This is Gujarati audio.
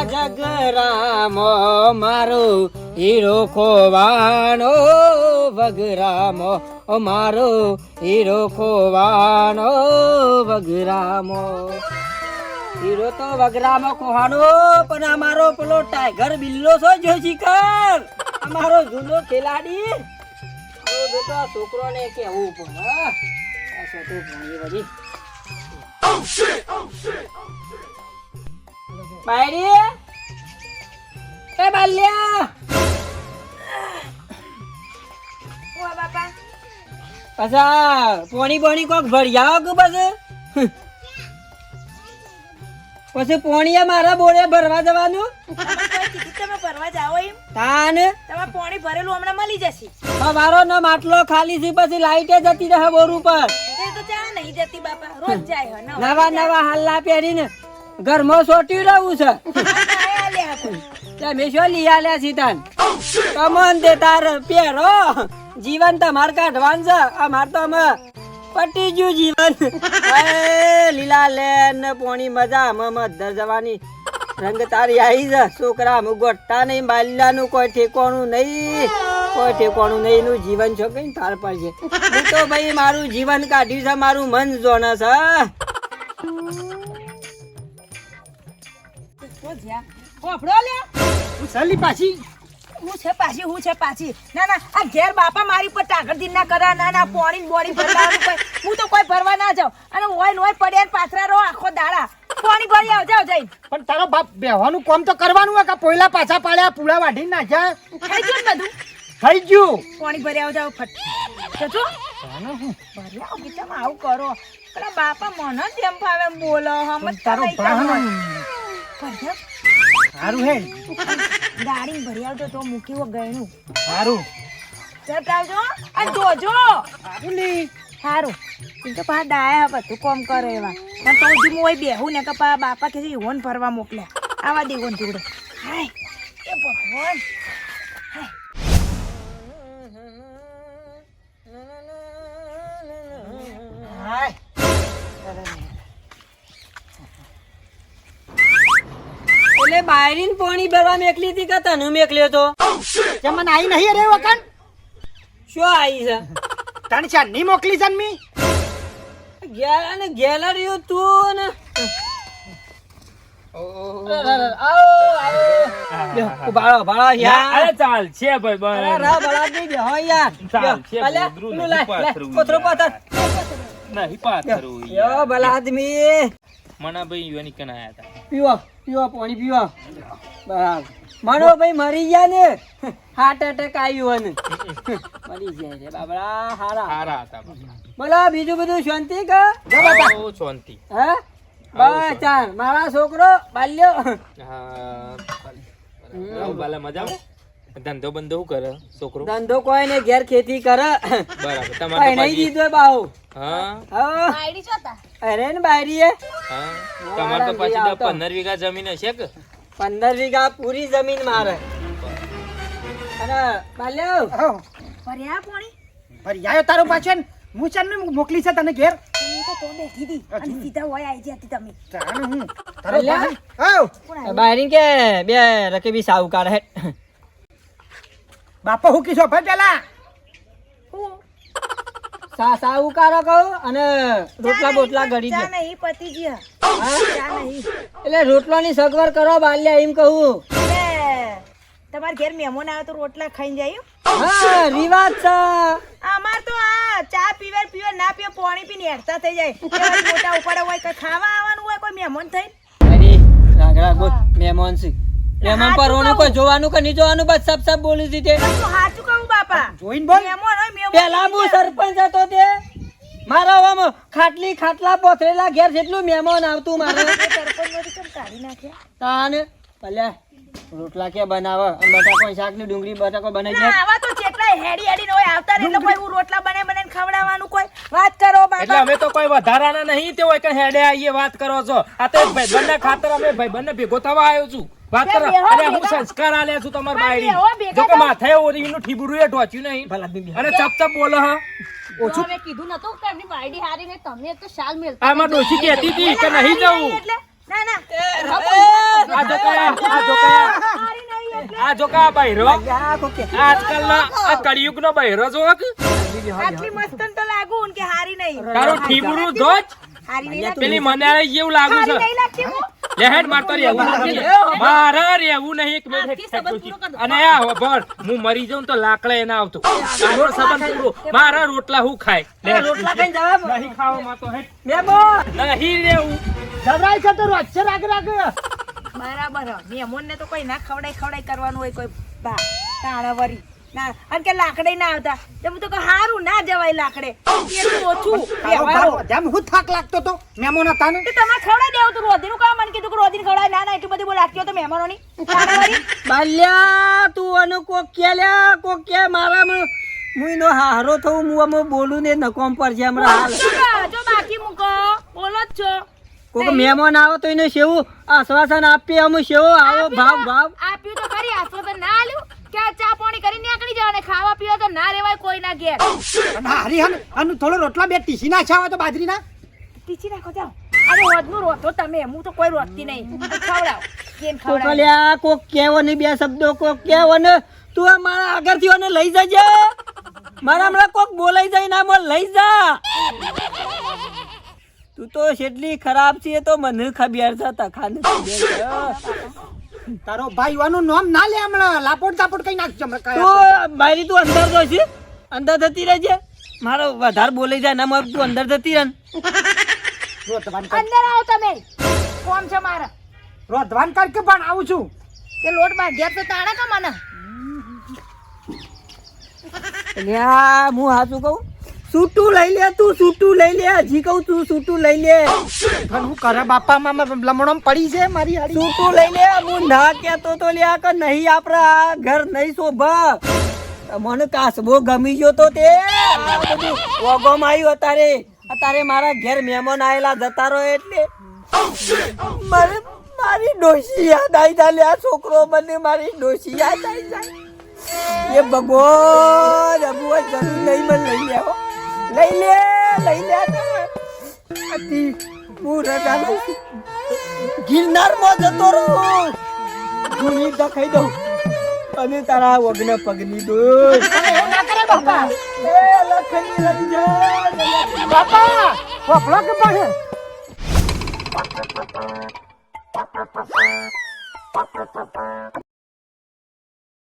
જગરામો મારો હીરો ખોવાનો વગરામો મારો હીરો ખોવાનો વગરામો હીરો તો વગરામો ખોવાનો પણ અમારો પેલો ટાઈગર બિલ્લો છો જો શિકાર અમારો જૂનો ખેલાડી બેટો આ છોકરોને કેવું પણ આ છોકરો ભણી વળી બાયરી એ બાલ્યા ઓ બાપા પાછા પોણી કોક ભરિયાઓ કે પછી પોણીએ મારા બોરે ભરવા જવાનું તમે ભરવા જાઓ એમ તાન તમારે પાણી ભરેલું હમણાં મળી જશે મારો ન માટલો ખાલી છે પછી લાઈટે જતી રહે બોર ઉપર એ તો ચા નહીં જતી બાપા રોજ જાય હે નવા હાલ્લા પહેરીને ઘરમાં સોટ્યું રહેવું છે મેં શું લઈ આલ્યા સીતાન કમન તે તાર પહેરો જીવન તમાર કાઢવાનું છે અમાર તો અમે પટી ગયું જીવન લીલા લેન પોણી મજા અમે મધર જવાની રંગ તારી આવી છે છોકરા અમે ગોઠતા નહીં બાલ્યાનું કોઈ ઠેકોણું નહીં નું જીવન છો કઈ તાર પર છે હું તો ભાઈ મારું જીવન કાઢ્યું છે મારું મન જોને છે હું છે પાછી ના આ ઘેર બાપા મારી પર ટાગરદી ના કરા ના પોણી બોડી ભરવાનું કોઈ હું તો કોઈ ભરવા ના જાઉં અને ઓય પડ્યા પાથરા રહો આખો દાડા પોણી ભરી આવજાવ જઈ પણ તારો બાપ બેહવાનું કામ તો કરવાનું હોય કે પોયલા પાછા પાડ્યા પૂળા વાઢી નાખ્યા થઈ ગયું બધું થઈ ગયું પોણી ભરી આવજાવ ફટ જજો ભરી આવ કેમ આવું કરો પેલા બાપા મને જેમ ફાવે બોલો હમ તારો ભાન સારું હે ગાડી ભરી આવજો તો મૂકી હો ગયનું સારું ચટ આવજો અને જોજો સારું તો પા ડાયા બધું કોમ કરે એવા પણ તો હજી હું બેહું ને કે પા બાપા કે હોન ફરવા મોકલ્યા આવા દે હોન જોડે હાય એ ભગવાન હાય એટલે બાયરીન પોણી ભરવા મેકલી હતી કે તને મેકલ્યો તો જમન આઈ નહીં રે વકન શું આવી છે તણ ચાની મોકલી જન્મી ગેલરીઓ તું ને ચાલ છે માનો ભાઈ મરી ગયા ને હાર્ટ એટેક આવ્યું ને મરી જાય રે બાબડા હારા હતા બોલા બીજું બધું શાંતિ કે શાંતિ હે બસ ચાલ મારા છોકરો બાલ્યો બાલા મજા ધંધો બંધો શું કરે છોકરો ધંધો કોઈ ને ઘેર ખેતી કરે બરાબર કઈ નહીં દીધો બાહુ આઈડી ચોતા અરે ને બાયરી તમારે તો પછી 15 વીઘા જમીન હશે કે 15 વીઘા પૂરી જમીન મારે અને બાલ્યો ભર્યા પાણી ભરી આયો તારો પાછો હું ચાને મોકલી છે તને ઘેર હું તો બેઠી હતી અને સીધા હોય આવી જતી તમે ચાને હું તારો બાલ્યા બાયરી કે બે રકેબી સાહુકાર હે બાપા હું કીધો ભાઈ પેલા હું સાહુકારો કહું અને રોટલા બોટલા ગળી ચા દે નહીં પતી ગયા ચા નહીં એટલે રોટલો ની સગવડ કરો બાલ્યા એમ કહું તમારે ઘેર મહેમાન આવે તો રોટલા ખાઈને જાય હા રિવાજ છે અમાર તો આ ચા પીવે ના પીવે પાણી પીને હેરતા થઈ જાય મોટા ઉપાડે હોય કઈ ખાવા આવવાનું હોય કોઈ મહેમાન થઈ અરે રાગડા બોલ મહેમાન છે મહેમાન પર ઓનો કોઈ જોવાનું કે નહીં જોવાનું બસ સબ બોલી દીધે તો સાચું કહું બાપા જોઈન બોલ મહેમાન હોય મહેમાન પેલા હું સરપંચ હતો તે મારા આમ ખાટલા પોથરેલા ઘેર જેટલું મહેમાન આવતું મારે સરપંચમાંથી કેમ કાઢી નાખ્યા તાને ભલે રોટલા કે બનાવે અને બટાકો શાક ની ડુંગળી બટાકો બનાવી દે આવા તો જેટલા હેડી ને હોય આવતા ને એટલે કોઈ હું રોટલા બનાવીને ખવડાવવાનું કોઈ વાત કરો એટલે બાપા અમે તો કોઈ વધારાના નહીં તે હોય કે હેડે આવીએ વાત કરો છો આ તો એક ભાઈબંધના ખાતર અમે ભાઈબંધને ભેગો થવા આવ્યો છું વાત કરો અરે હું સંસ્કાર આલ્યા છું તમાર બાયડી જો કે માથે ઓરીનું ઠીબુરું એ ઢોચ્યું નહીં અને ચપ બોલે હા ઓછું મેં કીધું નતું કે એમની બાયડી હારી ને તમે તો શાલ મેલતા આમાં ડોશી કહેતી હતી કે નહીં જવું ના ના આ જો હારી નહીં એટલે આ જો કા બૈરો આ કોકે આજકાલના આ કળિયુગનો બૈરો જો કે આટલી મસ્તન તો લાગુ ને કે હારી નહીં તારું ઠીબરું ધોજ હારી નહીં લાગતી પેલી મને જેવું લાગુ હારી છે નહીં લાગતી હું લેહેડ મારતો રહેવું નથી. મારે રહેવું નહીં એક મિનિટ. અને આ હોભળ, હું મરી જાઉં તો લાકડા એ ના આવતો. આનો સંબંધ પૂરો. મારા રોટલા હું ખાય લે. રોટલા ખાઈને જવાબ નહીં ખાવામાં તો હેડ. મેમો નહીં રહેવું. જબરાઈ છે તો રોજ રાગ બરાબર મેમોન ને તો કોઈ ના ખવડાઈ કરવાનું હોય કોઈ બા તાણા વરી ના અને કે લાકડે ના આવતા તો હું તો કહું હારું ના જવાય લાકડે એટલું ઓછું વ્યવહારો. જેમ હું થાક લાગતો તો મહેમાન હતા ને તો તમારે ખવડાવી દેવું તું રોધીનું કામ મને કીધું કે રોધીને ખવડાય ના ના એટલું બધું લાગતી તો મહેમાનોની તાણા વરી બાલ્યા તું અને કોક કે લ્યા કોક કે મારામાં મુઈનો હારો થવું હું આમાં બોલું ને નકોમ પર છે હમણાં હાલ જો બાકી મૂકો બોલો જ છો કોક મહેમાન આવે તો એને સેવું આશ્વાસન આપીએ અમે સેવો આવો ભાવ આપ્યું તો ખરી આશ્વાસન ના આલ્યું કે આ ચા પાણી કરીને નીકળી જવાને ખાવા પીવા તો ના રેવાય કોઈના ઘેર અને હારી હન અને થોડો રોટલા બે ટીસી નાખ્યા હોય તો બાજરીના ટીચી નાખો જાઓ અરે હોદનું રોધો તમે હું તો કોઈ રોધતી નહીં ખવડાવ કેમ કોક ખવડાવ લ્યા કોક કેવો ને બે શબ્દો કોક કેવો ને તું આ મારા આગળથી ઓને લઈ જજે મારા હમણાં કોક બોલાઈ જાય ના મોલ લઈ જા તું તો કેટલી ખરાબ છે તો મને ખબર છે તખાને ખબર છે તારો ભાઈ વાનું નામ ના લે હમણાં લાપોટ તાપોટ કઈ નાખજો હમણાં કાંઈ તું મારી તું અંદર તો છે અંદર જતી રહેજે મારો વધારે બોલાઈ જાય ના મારે તું અંદર જતી રહે રોધવાન કર અંદર આવો તમે કોમ છે મારા રોધવાન કર કે પણ આવું છું કે લોટ બાંધ્યા તો તાણે કા મને લ્યા હું હાચું કહું સૂટું લઈ લે તું સૂટું લઈ લે હજી કહું તું સૂટું લઈ લે પણ હું કરે બાપા માં લમણમ પડી છે મારી હાડી સૂટું લઈ લે હું ના કેતો તો લ્યા કે નહીં આપણા ઘર નહીં શોભા મને કાસબો ગમી ગયો તો તે આ બધું વગોમાં આવ્યું અત્યારે મારા ઘેર મહેમાન આયેલા જતા રહો એટલે મને મારી ડોશી યાદ આવી જાય લ્યા છોકરો મને મારી ડોશી યાદ આવી જાય એ ભગવાન અબુઆ જરૂર નહીં મને લઈ લે હો. લઈ લે અતિ હું રજાનો ગિરનારમાં જતો રહું ગુણી દખાઈ દઉં અને તારા વગને પગની દોય એવું ના કરે બાપા એ લખની લઈ જા બાપા વફળો કે પાસે